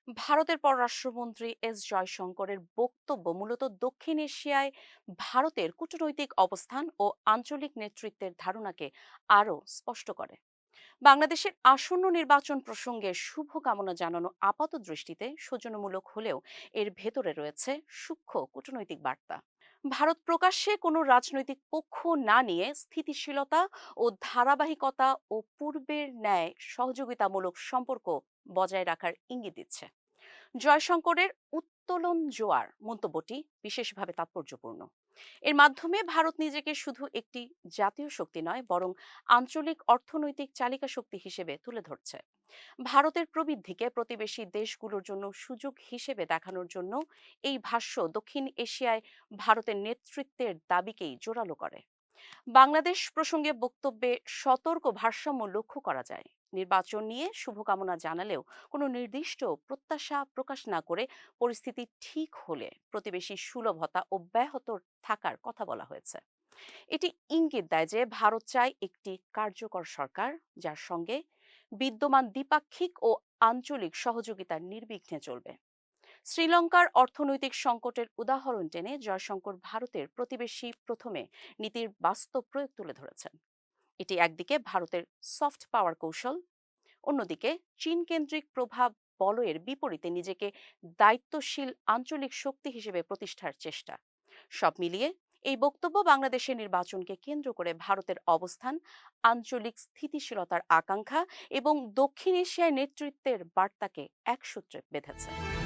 ভারতের পররাষ্ট্রমন্ত্রী এস জয়শঙ্করের বক্তব্য মূলত দক্ষিণ এশিয়ায় ভারতের কূটনৈতিক অবস্থান ও আঞ্চলিক নেতৃত্বের ধারণাকে আরও স্পষ্ট করে। বাংলাদেশের আসন্ন নির্বাচন প্রসঙ্গে শুভকামনা জানানো আপাত দৃষ্টিতে সৌজন্যমূলক হলেও এর ভেতরে রয়েছে সূক্ষ্ম কূটনৈতিক বার্তা। ভারত প্রকাশ্যে কোনো রাজনৈতিক পক্ষ না নিয়ে স্থিতিশীলতা ও ধারাবাহিকতা ও পূর্বের ন্যায় সহযোগিতামূলক সম্পর্ক বজায় রাখার ইঙ্গিত দিচ্ছে। জয়শঙ্করের উত্তোলন জোয়ার মন্তব্যটি বিশেষভাবে তাৎপর্যপূর্ণ। এর মাধ্যমে ভারত নিজেকে শুধু একটি জাতীয় শক্তি নয়, বরং আঞ্চলিক অর্থনৈতিক চালিকা শক্তি হিসেবে তুলে ধরছে। ভারতের প্রবৃদ্ধিকে প্রতিবেশী দেশগুলোর জন্য সুযোগ হিসেবে দেখানোর জন্য এই ভাষ্য দক্ষিণ এশিয়ায় ভারতের নেতৃত্বের দাবিকেই জোরালো করে। বাংলাদেশ প্রসঙ্গে বক্তব্যে সতর্ক ভারসাম্য লক্ষ্য করা যায়। নির্বাচন নিয়ে শুভকামনা জানালেও কোনো নির্দিষ্ট প্রত্যাশা প্রকাশ না করে পরিস্থিতি ঠিক হলে প্রতিবেশী সুলভতা অব্যাহত থাকার কথা বলা হয়েছে। এটি ইঙ্গিত দেয় যে ভারত চায় একটি কার্যকর সরকার যার সঙ্গে বিদ্যমান দ্বিপাক্ষিক ও আঞ্চলিক সহযোগিতা নির্বিঘ্নে চলবে। শ্রীলঙ্কার অর্থনৈতিক সংকটের উদাহরণ টেনে জয়শঙ্কর ভারতের প্রতিবেশী প্রথমে নীতির বাস্তব প্রয়োগ তুলে ধরেছেন। এটি একদিকে ভারতের সফট পাওয়ার কৌশল, অন্যদিকে চীন কেন্দ্রিক প্রভাব বলয়ের বিপরীতে নিজেকে দায়িত্বশীল আঞ্চলিক শক্তি হিসেবে প্রতিষ্ঠার চেষ্টা। সব মিলিয়ে এই বক্তব্য বাংলাদেশের নির্বাচনকে কেন্দ্র করে ভারতের অবস্থান, আঞ্চলিক স্থিতিশীলতার আকাঙ্ক্ষা এবং দক্ষিণ এশিয়ায় নেতৃত্বের বার্তাকে এক সূত্রে বেঁধেছে।